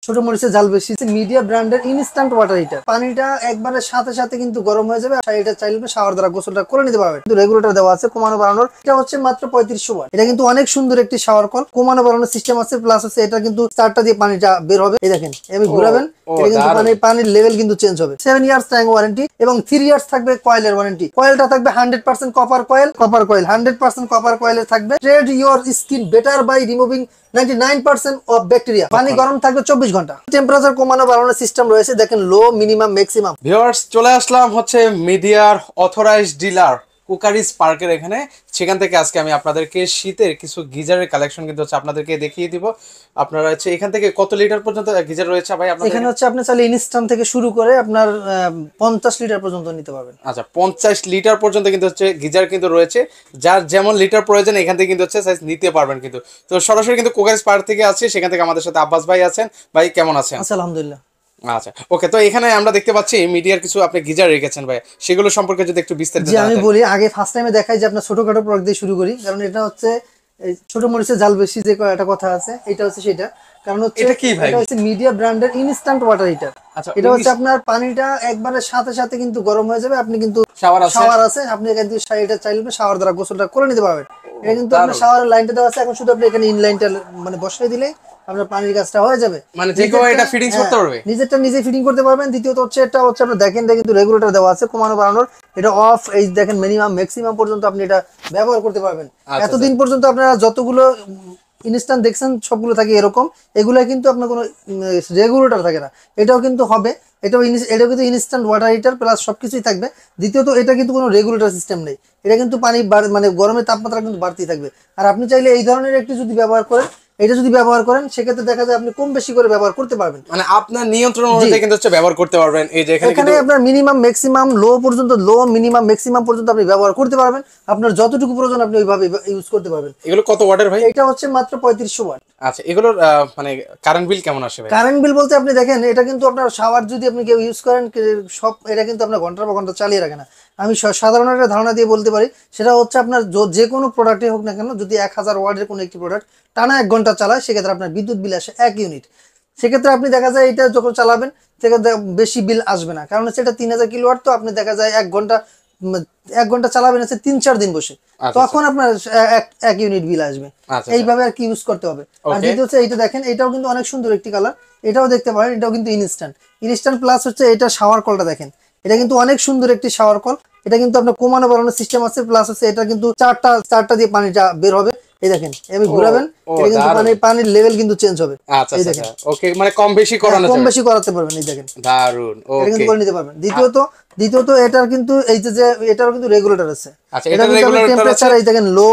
ছোট মরিচের ঝাল বেশি। মিডিয়া ব্র্যান্ডের ইনস্ট্যান্ট ওয়াটার হিটার, পানিটা একবারে সাথে সাথে কিন্তু গরম হয়ে যাবে। আর এটা চাইলে শাওয়ার দ্বারা গোসলটা করে নিতে পারবেন। কিন্তু রেগুলেটর দেওয়া আছে কমানো বাড়ানোর, এটা হচ্ছে মাত্র 3500 ওয়াট। এটা কিন্তু অনেক সুন্দর একটি শাওয়ার কল, কমানো বাড়ানোর সিস্টেম আছে, প্লাস হচ্ছে এটা কিন্তু স্টারটা দিয়ে পানিটা বের হবে। এই দেখেন এমনি ঘুরাবেন, এটা কিন্তু পানির লেভেল কিন্তু চেঞ্জ হবে। 7 ইয়ার্স ট্যাঙ্ক ওয়ারেন্টি এবং 3 ইয়ার্স থাকবে কয়েলের ওয়ারেন্টি। কয়েলটা থাকবে 100% কপার কয়েল, 100% কপার কয়েলের থাকবে। Treat your skin better by removing 99% of bacteria. পানি গরম থাকবে 24 ঘন্টা। টেম্পারেচার কমানো বাড়ানোর সিস্টেম রয়েছে, দেখেন লো, মিনিমাম, ম্যাক্সিমাম। ভিউয়ার্স, চলে আসলাম হচ্ছে মিডিয়ার অথরাইজড ডিলার কুকারি স্পার্কের এখানে। সেখান থেকে আজকে আমি আপনাদেরকে শীতের কিছু গিজারের কালেকশন কিন্তু হচ্ছে আপনাদেরকে দেখিয়ে দিব। আপনারা হচ্ছে এখান থেকে কত লিটার পর্যন্ত গিজার রয়েছে ভাই আপনাদের এখানে? হচ্ছে আপনি চাইলে ইনস্ট্যান্ট থেকে শুরু করে আপনার 50 লিটার পর্যন্ত নিতে পারবেন। আচ্ছা, 50 লিটার পর্যন্ত কিন্তু হচ্ছে গিজার কিন্তু রয়েছে। যার যেমন লিটার প্রয়োজন এখান থেকে কিন্তু হচ্ছে সাইজ নিতে পারবেন কিন্তু। তো সরাসরি কিন্তু কুকারি স্পার্ক থেকে আছে, সেখান থেকে আমাদের সাথে আব্বাস ভাই আছেন। ভাই কেমন আছেন? আলহামদুলিল্লাহ। আচ্ছা, ওকে। তো এখানে আমরা দেখতে পাচ্ছি মিডিয়ার কিছু আপনি গিজার রেখেছেন ভাই, সেগুলো সম্পর্কে যদি একটু বিস্তারিত জানাতেন। আমি বলি, আগে ফার্স্ট টাইমে দেখাই যে আপনার ছোটখাটো প্রোডাক্ট দিয়ে শুরু করি, কারণ এটা হচ্ছে ছোট মরিচের ঝাল বেশি যে একটা কথা আছে, এটা হচ্ছে সেটা। কারণ হচ্ছে এটা কি ভাই? এটা হচ্ছে মিডিয়া ব্র্যান্ডের ইনস্ট্যান্ট ওয়াটার হিটার। আচ্ছা, এটা হচ্ছে আপনার পানিটা একবারে সাথে সাথে কিন্তু গরম হয়ে যাবে। আপনি কিন্তু শাওয়ার আছে, আপনি এখান থেকে এটা চাইলে শাওয়ার দ্বারা গোসলটা করে নিতে পারবেন। এটা কিন্তু আপনার শাওয়ারের লাইনটা দেওয়া আছে, এখন শুধু আপনি এখানে ইন লাইনটা মানে বসিয়ে দিলেই আপনার পানির কাজটা হয়ে যাবে। মানে যে কেউ এটা ফিটিংস করতে পারবে, নিজেরটা নিজে ফিটিং করতে পারবেন। দ্বিতীয়ত হচ্ছে এটা হচ্ছে আপনি দেখেন, এটা কিন্তু রেগুলেটর দেওয়া আছে কমানো বাড়ানোর। এটা অফ, এই দেখেন মিনিমাম ম্যাক্সিমাম পর্যন্ত আপনি এটা ব্যবহার করতে পারবেন। এতদিন পর্যন্ত আপনারা যতগুলো ইনস্ট্যান্ট দেখছেন সবগুলো থাকে এরকম, এগুলো কিন্তু আপনার কোনো রেগুলেটর থাকে না। এটাও কিন্তু হবে, এটাও কিন্তু ইনস্ট্যান্ট ওয়াটার হিটার প্লাস সবকিছুই থাকবে। দ্বিতীয়ত এটা কিন্তু কোনো রেগুলেটর সিস্টেম নেই, এটা কিন্তু পানি মানে গরমের তাপমাত্রা কিন্তু বাড়তেই থাকবে। আর আপনি চাইলে এই ধরনের একটু যদি ব্যবহার করেন, এটা যদি ব্যবহার করেন, সেক্ষেত্রে দেখা যায় আপনি কম বেশি করে ব্যবহার করতে পারবেন, মানে আপনার নিয়ন্ত্রণ অনুযায়ী কিন্তু হচ্ছে ব্যবহার করতে পারবেন। এই যে এখানে আপনার মিনিমাম ম্যাক্সিমাম লো পর্যন্ত, লো মিনিমাম ম্যাক্সিমাম পর্যন্ত আপনি ব্যবহার করতে পারবেন। আপনার যতটুকু প্রয়োজন আপনি ওইভাবে ইউজ করতে পারবেন। এগুলো কত ওয়াটের ভাই? এটা হচ্ছে মাত্র 3500 ওয়াট। আচ্ছা, এগুলোর মানে কারেন্ট বিল কেমন আসে ভাই? কারেন্ট বিল বলতে আপনি দেখেন, এটা কিন্তু আপনার শাওয়ার যদি আপনি কেউ ইউজ করেন সব, এটা কিন্তু আপনার ঘন্টার পর ঘন্টা চালিয়ে রাখে না। আমি সাধারণ একটা ধারণা দিয়ে বলতে পারি, সেটা হচ্ছে আপনার যে কোনো প্রোডাক্টই হোক না কেন, যদি 1000 ওয়াটের কোনো একটি প্রোডাক্ট টানা 1 ঘন্টা চালায়, সেক্ষেত্রে আপনার বিদ্যুৎ বিল আসে 1 ইউনিট। সেক্ষেত্রে আপনি দেখা যায় এটা যখন চালাবেন সেক্ষেত্রে বেশি বিল আসবে না, কারণ হচ্ছে এটা 3000 কিলোওয়াট। তো আপনি দেখা যায় 1 ঘন্টা চালাবেন হচ্ছে 3-4 দিন বসে, তখন আপনার 1 ইউনিট বিল আসবে। এইভাবে আর কি ইউজ করতে হবে। আর দ্বিতীয় হচ্ছে এইটা দেখেন, এটাও কিন্তু অনেক সুন্দর একটি কালার, এটাও দেখতে পারেন। এটাও কিন্তু ইনস্ট্যান্ট প্লাস হচ্ছে এটা শাওয়ার কলটা দেখেন, এটা কিন্তু অনেক সুন্দর একটি শাওয়ার কল। এটা কিন্তু আপনার কমানো বাড়ানোর সিস্টেম আছে, প্লাস হচ্ছে এটা কিন্তু চারটা দিয়ে পানিটা বের হবে। এই দেখেন এমনি ঘুরাবেন, এটা কিন্তু পানির লেভেল কিন্তু চেঞ্জ হবে। এই দেখেন, ওকে, মানে কম বেশি করাতে পারবেন। এই দেখেন দারুন, এটা কিন্তু করে নিতে পারবেন। দ্বিতীয়ত এটার কিন্তু এই যে এটারও কিন্তু রেগুলেটর আছে। আচ্ছা, এটা কিন্তু টেম্পারেচার এই দেখেন লো,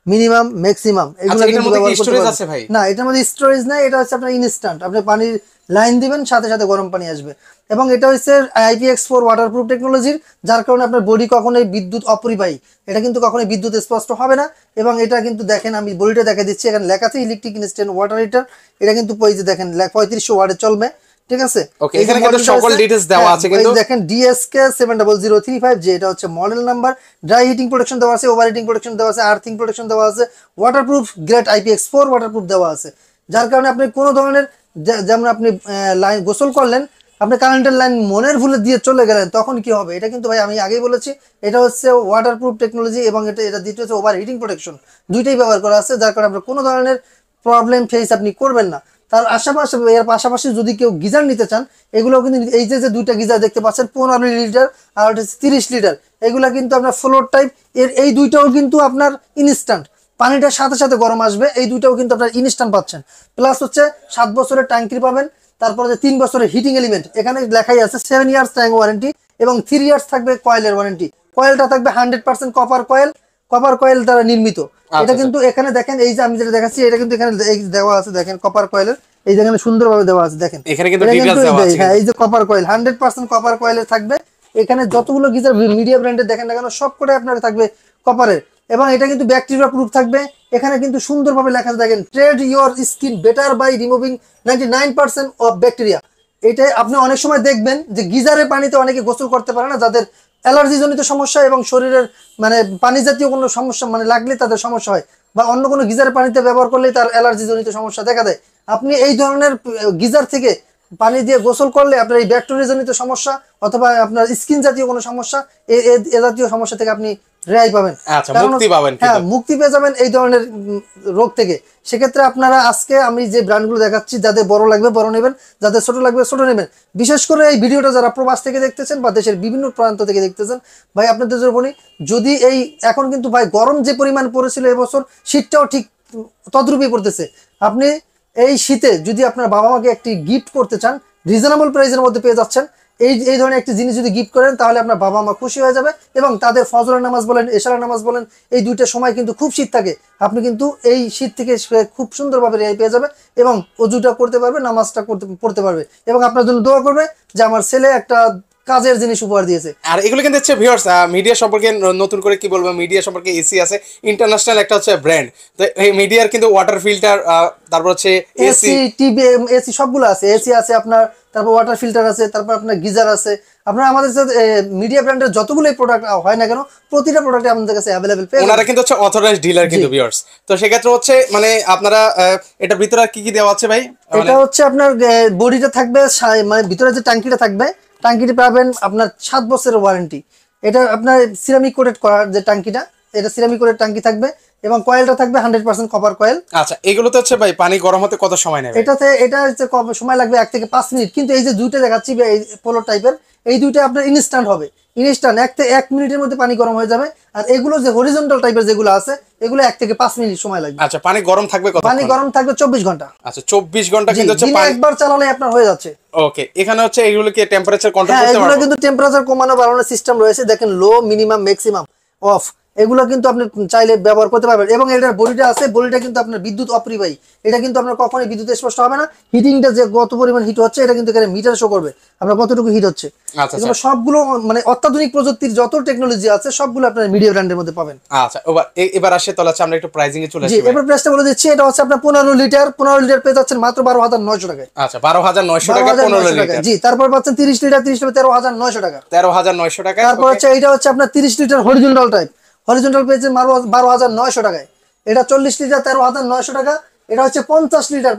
মিনিমাম, ম্যাক্সিমাম, এগুলো কিন্তু ব্যবহার করতে পারবেন। না, এটার মধ্যে স্টোরেজ নাই, এটা হচ্ছে আপনার ইনস্ট্যান্ট। আপনি পানির লাইন দিবেন, সাথে সাথে গরম পানি আসবে। এবং এটা হচ্ছে IPX4 ওয়াটারপ্রুফ টেকনোলজির, যার কারণে আপনার বডি কখনোই বিদ্যুৎ অপরিবাহী, এটা কিন্তু কখনোই বিদ্যুৎ স্পষ্ট হবে না। এবং এটা কিন্তু দেখেন, আমি বডিটা দেখা দিচ্ছি, এখানে লেখা আছে ইলেকট্রিক ইনস্ট্যান্ট ওয়াটার হিটার। এটা কিন্তু এই যে দেখেন 3500 ওয়াটে চলবে, ঠিক আছে? ওকে, এখানে কিন্তু সকল ডিটেইলস দেওয়া আছে। কিন্তু দেখেন DSK 70035J, এটা হচ্ছে model number. Dry heating protection দেওয়া আছে, ওভার হিটিং প্রোটেকশন দেওয়া আছে, আর্থিং প্রোটেকশন দেওয়া আছে, ওয়াটারপ্রুফ গ্রেড IPX4 ওয়াটারপ্রুফ দেওয়া আছে। যার কারণে আপনি কোনো ধরনের, যেমন আপনি লাইন গোসল করলেন, আপনি কারেন্টের লাইন মনের ভুলে দিয়ে চলে গেলেন, তখন কি হবে? এটা কিন্তু ভাই আমি আগেই বলেছি, এটা হচ্ছে ওয়াটারপ্রুফ টেকনোলজি এবং এটা দ্বিতীয় হচ্ছে ওভার হিটিং প্রোটেকশন, দুইটাই ব্যবহার করা আছে। যার কারণে আপনার কোনো ধরনের প্রবলেম ফেস আপনি করবেন না। তার এর পাশাপাশি যদি কেউ গিজার নিতে চান, এগুলো কিন্তু এই যে দুইটা গিজার দেখতে পাচ্ছেন, 15 লিটার আর 30 লিটার, এগুলো কিন্তু আপনার ফ্লোর টাইপ। এই দুইটাও কিন্তু আপনার ইনস্ট্যান্ট, পানিটার সাথে সাথে গরম আসবে। এই দুইটাও কিন্তু আপনার ইনস্ট্যান্ট পাচ্ছেন। প্লাস হচ্ছে 7 বছরের ট্যাঙ্কি পাবেন, তারপরে 3 বছরের হিটিং এলিমেন্ট, এখানে লেখাই আছে 7 ইয়ার্স ট্যাঙ্ক ওয়ারেন্টি এবং 3 ইয়ার্স থাকবে কয়েলের ওয়ারেন্টি। কয়েলটা থাকবে 100% কপার কয়েল দ্বারা নির্মিত। এটা কিন্তু এখানে দেখেন, এই যে আমি যেটা দেখাচ্ছি, এটা কিন্তু এখানে দেওয়া আছে, দেখেন কপার কয়েলের, এই যেখানে সুন্দরভাবে দেওয়া আছে, দেখেন এখানে কিন্তু ডিটেইলস দেওয়া আছে। হ্যাঁ, এই যে কপার কয়েল 100% কপার কয়েলের থাকবে। এখানে যতগুলো গিজার মিডিয়া ব্র্যান্ডের দেখেন না কেন, সবকটাই আপনার থাকবে কপারের। এবং এটা কিন্তু ব্যাকটেরিয়া প্রুফ থাকবে। এখানে কিন্তু সুন্দরভাবে লেখা আছে, দেখেন treat your skin better by removing 99% of bacteria. এটাই আপনি অনেক সময় দেখবেন যে গিজারের পানিতে অনেকে গোসল করতে পারে না, যাদের অ্যালার্জি জনিত সমস্যা এবং শরীরের মানে পানি জাতীয় কোনো সমস্যা মানে লাগলে তাদের সমস্যা হয়, বা অন্য কোনো গিজারের পানিতে ব্যবহার করলে তার অ্যালার্জি জনিত সমস্যা দেখা দেয়। আপনি এই ধরনের গিজার থেকে পানি দিয়ে গোসল করলে আপনার এই ব্যাকটেরিয়া জনিত সমস্যা অথবা আপনার স্কিন জাতীয় কোনো সমস্যা এ জাতীয় সমস্যা থেকে আপনি রেহাই পাবেন। আচ্ছা, মুক্তি পাবেন। হ্যাঁ, মুক্তি পেয়ে যাবেন এই ধরনের রোগ থেকে। সেক্ষেত্রে আপনারা আজকে আমি যে ব্র্যান্ডগুলো দেখাচ্ছি, যাদের বড় লাগবে বড় নেবেন, যাদের ছোট লাগবে ছোট নেবেন। বিশেষ করে এই ভিডিওটা যারা প্রবাস থেকে দেখতেছেন বা দেশের বিভিন্ন প্রান্ত থেকে দেখতেছেন, ভাই আপনাদের জন্য বলি, যদি এই এখন কিন্তু ভাই গরম যে পরিমাণ পড়েছিল এবছর, শীতটাও ঠিক তদ্রূপই পড়তেছে। আপনি এই শীতে যদি আপনার বাবা মাকে একটি গিফট করতে চান, রিজনেবল প্রাইসের মধ্যে পেয়ে যাচ্ছেন। এই ধরনের একটি জিনিস যদি গিফট করেন তাহলে আপনার বাবা মা খুশি হয়ে যাবে। এবং তাদের ফজরের নামাজ বলেন, এশারের নামাজ বলেন, এই দুইটা সময় কিন্তু খুব শীত থাকে। আপনি কিন্তু এই শীত থেকে খুব সুন্দরভাবে রেহাই পেয়ে যাবে এবং অজুটা করতে পারবে, নামাজটা পড়তে পারবে এবং আপনার জন্য দোয়া করবে যে আমার ছেলে একটা কাজের জিনিস উপহার দিয়েছে। আর এগুলো কিন্তু হচ্ছে ভিউয়ার্স, মিডিয়া সম্পর্কে নতুন করে কি বলবো, মিডিয়া সম্পর্কে এসি আছে, ইন্টারন্যাশনাল একটা হচ্ছে ব্র্যান্ড। তো এই মিডিয়ার কিন্তু ওয়াটার ফিল্টার, তারপর হচ্ছে এসি, টিভি, এসি সবগুলো আছে। এসি আছে আপনার, তারপর ওয়াটার ফিল্টার আছে, তারপর আপনার গিজার আছে। আপনারা আমাদের সাথে মিডিয়া ব্র্যান্ডের যতগুলোই প্রোডাক্ট হয় না কেন, প্রতিটা প্রোডাক্টে আমাদের কাছে অ্যাভেলেবেল পেয়ে যাবেন। ওনারা কিন্তু হচ্ছে অথরাইজড ডিলার কিন্তু ভিউয়ার্স। তো সেক্ষেত্রে হচ্ছে মানে আপনারা এটার ভিতরে কি কি দেওয়া আছে ভাই? এটা হচ্ছে আপনার বডিটা থাকবে, মানে ভিতরে যে ট্যাঙ্কিটা থাকবে, ট্যাঙ্কিটা পাবেন আপনার 7 বছরের ওয়ারেন্টি। এটা আপনার সিরামিক কোটেড করার যে ট্যাঙ্কিটা, এটা সিরামিক কোটেড ট্যাঙ্কি থাকবে এবং কয়েলটা থাকবে 100% কপার কয়েল। আচ্ছা, এগুলোতে হচ্ছে ভাই পানি গরম হতে কত সময় নেবে? এটা হচ্ছে সময় লাগবে 1 থেকে 5 মিনিট। কিন্তু এই যে দুইটা দেখাচ্ছি এই পোলো টাইপের, এই দুইটা আপনার ইনস্ট্যান্ট হবে। ইনস্ট্যান্ট 1 মিনিটের মধ্যে পানি গরম হয়ে যাবে। আর এগুলো যে হরিজন্টাল টাইপের যেগুলো আছে, এগুলো 1 থেকে 5 মিনিট সময় লাগবে। আচ্ছা, পানি গরম থাকবে কত? পানি গরম থাকবে 24 ঘন্টা। আচ্ছা, 24 ঘন্টা কিন্তু হচ্ছে পানি একবার চালালে আপনার হয়ে যাচ্ছে। ওকে, এখানে হচ্ছে এগুলো কি টেম্পারেচার কন্ট্রোল হ্যাঁ, করতে এগুলো পারবো? কিন্তু টেম্পারেচার কমানো বাড়ানোর সিস্টেম রয়েছে। দেখেন, লো, মিনিমাম, ম্যাক্সিমাম, অফ, এগুলো কিন্তু আপনি চাইলে ব্যবহার করতে পারবেন। এবং এটার বডিটা আছে, বডিটা কিন্তু আপনার বিদ্যুৎ অপরিবাহী। এটা কিন্তু আপনার কখনোই বিদ্যুৎ স্পষ্ট হবে না। হিটিংটা যে কত পরিমাণ হিট হচ্ছে, এটা কিন্তু এখানে মিটার শো করবে আপনার কতটুকু হিট হচ্ছে। এগুলো সবগুলো মানে অত্যাধুনিক প্রযুক্তির যত টেকনোলজি আছে সবগুলো আপনার মিডিয়া ব্র্যান্ডের মধ্যে পাবেন। আচ্ছা, এবার আসে তাহলে আমরা একটু প্রাইসিং এ চলে আসি। এবার প্রাইসটা বলে দিচ্ছি। এটা হচ্ছে আপনার 15 লিটার পেয়ে যাচ্ছেন মাত্র 12,900 টাকায়। আচ্ছা, 12,900 টাকা 15 লিটার। জি, তারপর পাচ্ছেন 30 লিটার 13,900 টাকা। 13,900 টাকা। তারপর হচ্ছে এটা হচ্ছে আপনার 30 লিটার হরিজন্টাল টাইপ, হরিজন্টাল পেয়েছেন 12,900 টাকায়। এটা 40 লিটার 13,900 টাকা। এটা হচ্ছে 50 লিটার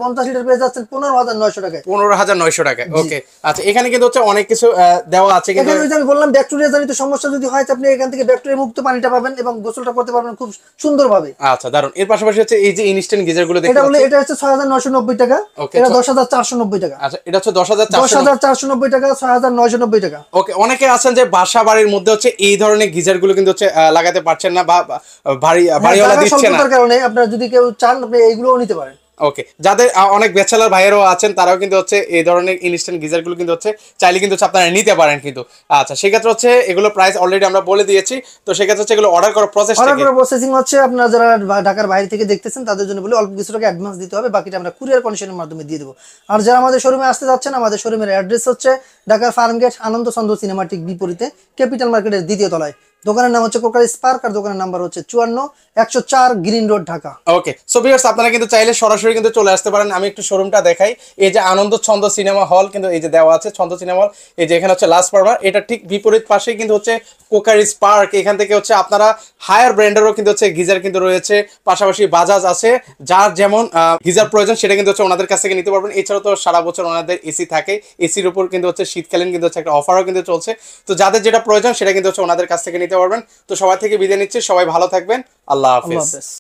পেয়ে যাচ্ছেন 15,900 টাকায়। 15,900 টাকায়। ওকে, আচ্ছা, এখানে কিন্তু হচ্ছে অনেক কিছু দেওয়া আছে। কিন্তু এখানে আমি বললাম ব্যাকটেরিয়া জনিত সমস্যা যদি হয়, আপনি এখান থেকে ব্যাকটেরিয়া মুক্ত পানিটা পাবেন এবং গোসলটা করতে পারবেন খুব সুন্দরভাবে। আচ্ছা, দারুন। এর পাশাপাশি হচ্ছে এই যে ইনস্ট্যান্ট গিজার গুলো দেখতে পাচ্ছেন, এটা হচ্ছে 6,990 টাকা। এটা 10,490 টাকা। আচ্ছা, এটা হচ্ছে 10,490 টাকা, 6,990 টাকা। ওকে, অনেকে আছেন যে বাসা বাড়ির মধ্যে হচ্ছে এই ধরনের গিজার গুলো কিন্তু হচ্ছে লাগাতে পারছেন না বা বাড়িওয়ালা দিচ্ছে না। তার কারণে আপনারা যদি কেউ চান, আপনি এইগুলোও নিতে পারেন। ওকে, যাদের অনেক ব্যাচেলার ভাইয়েরাও আছেন, তারাও কিন্তু হচ্ছে এই ধরনের ইনস্ট্যান্ট গিজার গুলো কিন্তু হচ্ছে চাইলে কিন্তু আপনারা নিতে পারেন কিন্তু। আচ্ছা, সেক্ষেত্রে হচ্ছে এগুলো প্রাইস অলরেডি আমরা বলে দিয়েছি। তো সেক্ষেত্রে হচ্ছে এগুলো অর্ডার করার প্রসেসিং হচ্ছে, আপনারা যারা ঢাকার বাইরে থেকে দেখতেছেন তাদের জন্য বলি অল্প কিছু টাকা অ্যাডভান্স দিতে হবে, বাকিটা আমরা কুরিয়ার কন্ডিশনের মাধ্যমে দিয়ে দেবো। আর যারা আমাদের শোরুমে আসতে যাচ্ছেন, আমাদের শোরুমের অ্যাড্রেস হচ্ছে ঢাকার ফার্মগেট আনন্দ চন্দ্র সিনেমাটিক বিপরীতে ক্যাপিটাল মার্কেটের 2য় তলায়। দোকানের নাম হচ্ছে কোকারিস পার্ক আর দোকানের নাম্বার হচ্ছে 54-104 গ্রিন রোড, ঢাকা। ওকে, সো ভিউয়ার্স, আপনারা কিন্তু চাইলে সরাসরি কিন্তু চলে আসতে পারেন। আমি একটু শোরুমটা দেখাই। এই যে আনন্দ ছন্দ সিনেমা হল কিন্তু এই যে দেওয়া আছে, ছন্দ সিনেমা হল। এই যে এখানে হচ্ছে লাস্ট পার্মার, এটা ঠিক বিপরীত পাশেই কিন্তু হচ্ছে কোকারিস পার্ক। এখান থেকে হচ্ছে আপনারা হায়ার ব্র্যান্ডেরও কিন্তু হচ্ছে গিজার কিন্তু রয়েছে, পাশাপাশি বাজাজ আছে। যার যেমন গিজার প্রয়োজন সেটা কিন্তু হচ্ছে ওনাদের কাছ থেকে নিতে পারবেন। এছাড়াও তো সারা বছর ওনাদের এসি থাকে, এসির উপর কিন্তু হচ্ছে শীতকালীন কিন্তু হচ্ছে একটা অফারও কিন্তু চলছে। তো যাদের যেটা প্রয়োজন সেটা কিন্তু হচ্ছে ওনাদের কাছ থেকে নিতে পারবেন। তো সবাই থেকে বিদায় নিচ্ছি, সবাই ভালো থাকবেন, আল্লাহ হাফেজ।